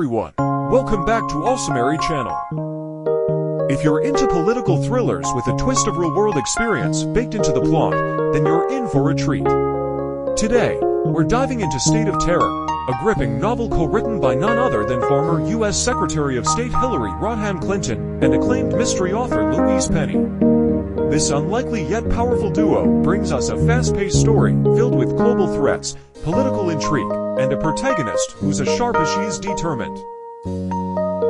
everyone, welcome back to Awesomary channel. If you're into political thrillers with a twist of real-world experience baked into the plot, then you're in for a treat. Today, we're diving into State of Terror, a gripping novel co-written by none other than former U.S. Secretary of State Hillary Rodham Clinton and acclaimed mystery author Louise Penny. This unlikely yet powerful duo brings us a fast-paced story filled with global threats, political intrigue, and a protagonist who's as sharp as she's determined.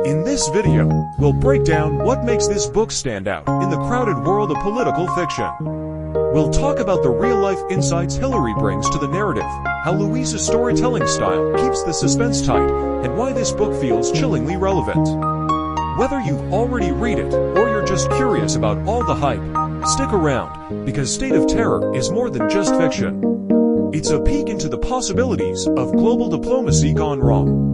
In this video, we'll break down what makes this book stand out in the crowded world of political fiction. We'll talk about the real-life insights Hillary brings to the narrative, how Louise's storytelling style keeps the suspense tight, and why this book feels chillingly relevant. Whether you've already read it, or you're just curious about all the hype, stick around, because State of Terror is more than just fiction. It's a peek into the possibilities of global diplomacy gone wrong.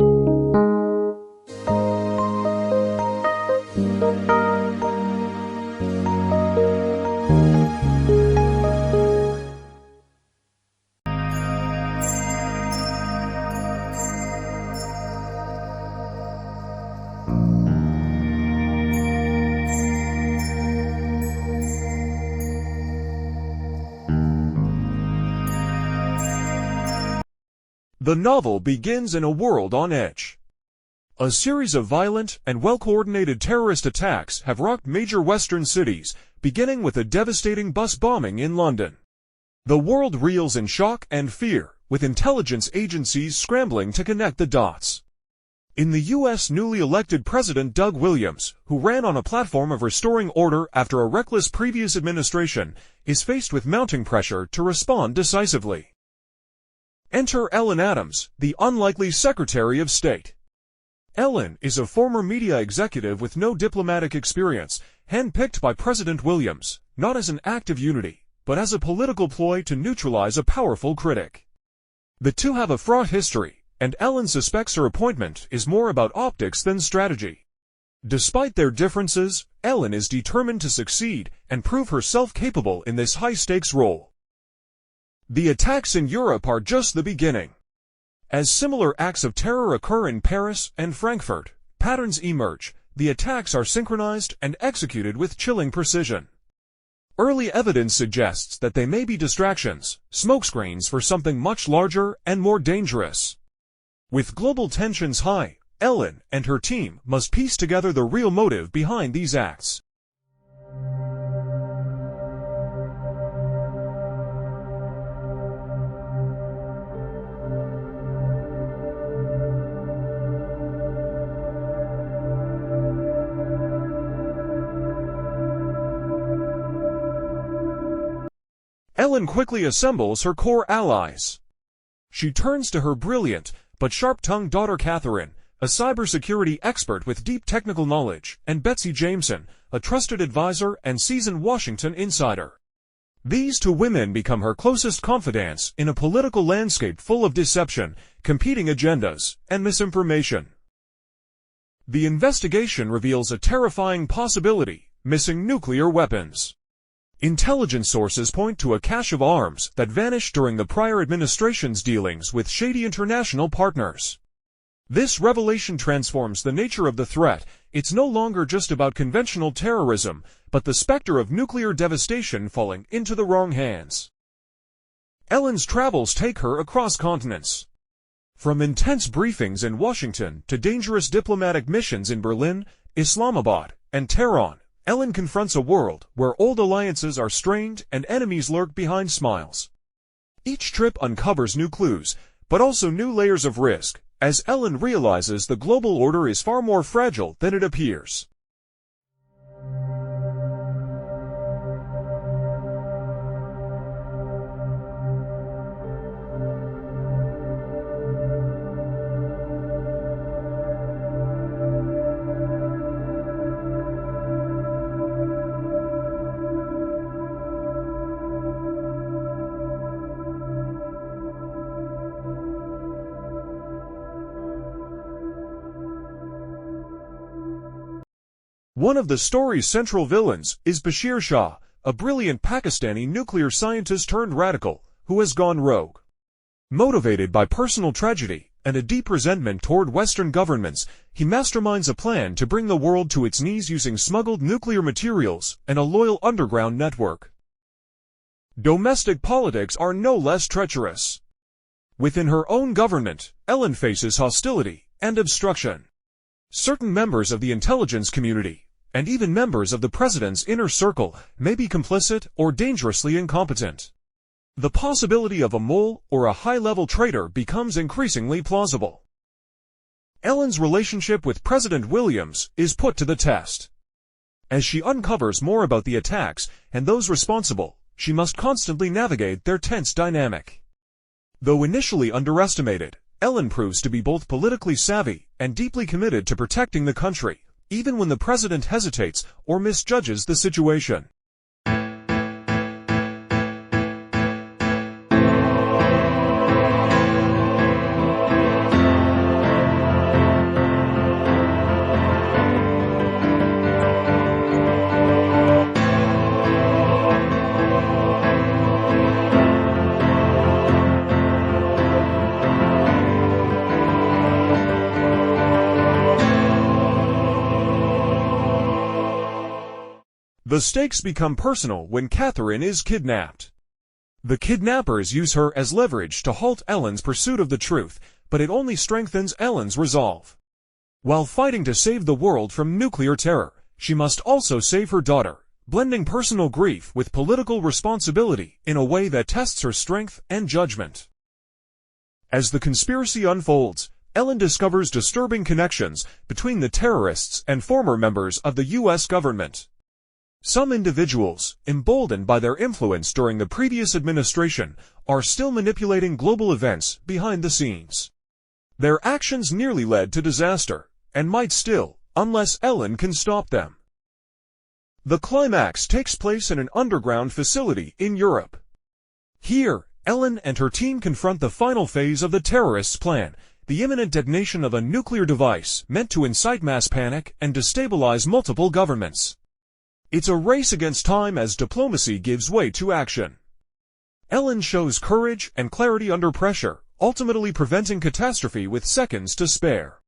The novel begins in a world on edge. A series of violent and well-coordinated terrorist attacks have rocked major Western cities, beginning with a devastating bus bombing in London. The world reels in shock and fear, with intelligence agencies scrambling to connect the dots. In the U.S., newly elected President Doug Williams, who ran on a platform of restoring order after a reckless previous administration, is faced with mounting pressure to respond decisively. Enter Ellen Adams, the unlikely Secretary of State. Ellen is a former media executive with no diplomatic experience, handpicked by President Williams, not as an act of unity, but as a political ploy to neutralize a powerful critic. The two have a fraught history, and Ellen suspects her appointment is more about optics than strategy. Despite their differences, Ellen is determined to succeed and prove herself capable in this high-stakes role. The attacks in Europe are just the beginning. As similar acts of terror occur in Paris and Frankfurt, patterns emerge. The attacks are synchronized and executed with chilling precision. Early evidence suggests that they may be distractions, smokescreens for something much larger and more dangerous. With global tensions high, Ellen and her team must piece together the real motive behind these acts. Ellen quickly assembles her core allies. She turns to her brilliant but sharp-tongued daughter Catherine, a cybersecurity expert with deep technical knowledge, and Betsy Jameson, a trusted advisor and seasoned Washington insider. These two women become her closest confidants in a political landscape full of deception, competing agendas, and misinformation. The investigation reveals a terrifying possibility: missing nuclear weapons. Intelligence sources point to a cache of arms that vanished during the prior administration's dealings with shady international partners. This revelation transforms the nature of the threat. It's no longer just about conventional terrorism, but the specter of nuclear devastation falling into the wrong hands. Ellen's travels take her across continents. From intense briefings in Washington to dangerous diplomatic missions in Berlin, Islamabad, and Tehran, Ellen confronts a world where old alliances are strained and enemies lurk behind smiles. Each trip uncovers new clues, but also new layers of risk, as Ellen realizes the global order is far more fragile than it appears. One of the story's central villains is Bashir Shah, a brilliant Pakistani nuclear scientist turned radical, who has gone rogue. Motivated by personal tragedy, and a deep resentment toward Western governments, he masterminds a plan to bring the world to its knees using smuggled nuclear materials and a loyal underground network. Domestic politics are no less treacherous. Within her own government, Ellen faces hostility and obstruction. Certain members of the intelligence community, and even members of the president's inner circle, may be complicit or dangerously incompetent. The possibility of a mole or a high-level traitor becomes increasingly plausible. Ellen's relationship with President Williams is put to the test. As she uncovers more about the attacks and those responsible, she must constantly navigate their tense dynamic. Though initially underestimated, Ellen proves to be both politically savvy and deeply committed to protecting the country, even when the president hesitates or misjudges the situation. The stakes become personal when Catherine is kidnapped. The kidnappers use her as leverage to halt Ellen's pursuit of the truth, but it only strengthens Ellen's resolve. While fighting to save the world from nuclear terror, she must also save her daughter, blending personal grief with political responsibility in a way that tests her strength and judgment. As the conspiracy unfolds, Ellen discovers disturbing connections between the terrorists and former members of the U.S. government. Some individuals, emboldened by their influence during the previous administration, are still manipulating global events behind the scenes. Their actions nearly led to disaster, and might still, unless Ellen can stop them. The climax takes place in an underground facility in Europe. Here, Ellen and her team confront the final phase of the terrorists' plan, the imminent detonation of a nuclear device meant to incite mass panic and destabilize multiple governments. It's a race against time as diplomacy gives way to action. Ellen shows courage and clarity under pressure, ultimately preventing catastrophe with seconds to spare.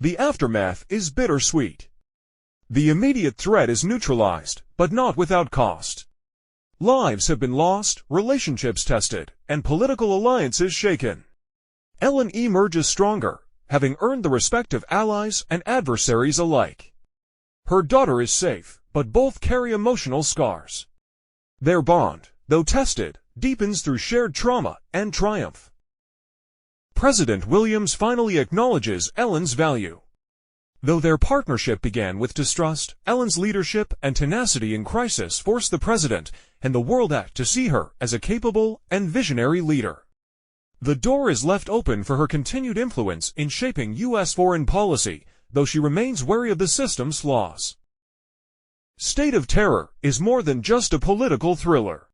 The aftermath is bittersweet. The immediate threat is neutralized, but not without cost. Lives have been lost, relationships tested, and political alliances shaken. Ellen emerges stronger, having earned the respect of allies and adversaries alike. Her daughter is safe, but both carry emotional scars. Their bond, though tested, deepens through shared trauma and triumph. President Williams finally acknowledges Ellen's value. Though their partnership began with distrust, Ellen's leadership and tenacity in crisis forced the president and the world to see her as a capable and visionary leader. The door is left open for her continued influence in shaping U.S. foreign policy, though she remains wary of the system's flaws. State of Terror is more than just a political thriller.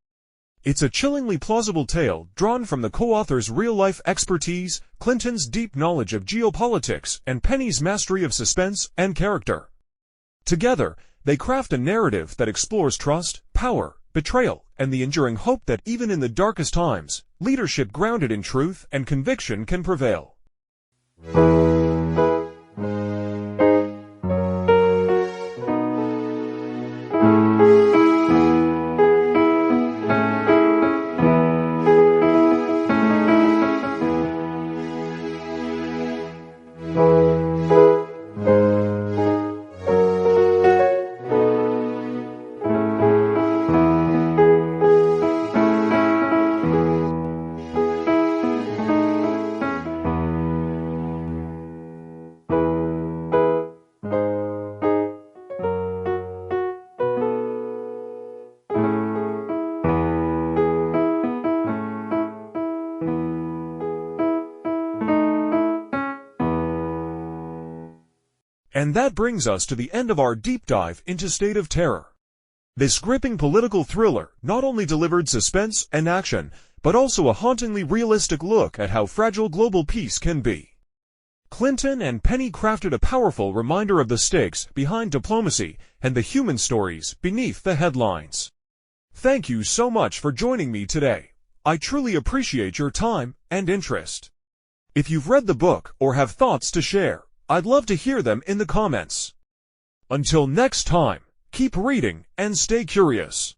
It's a chillingly plausible tale drawn from the co-author's real-life expertise, Clinton's deep knowledge of geopolitics, and Penny's mastery of suspense and character. Together, they craft a narrative that explores trust, power, betrayal, and the enduring hope that even in the darkest times, leadership grounded in truth and conviction can prevail. And that brings us to the end of our deep dive into State of Terror. This gripping political thriller not only delivered suspense and action, but also a hauntingly realistic look at how fragile global peace can be. Clinton and Penny crafted a powerful reminder of the stakes behind diplomacy and the human stories beneath the headlines. Thank you so much for joining me today. I truly appreciate your time and interest. If you've read the book or have thoughts to share, I'd love to hear them in the comments. Until next time, keep reading and stay curious.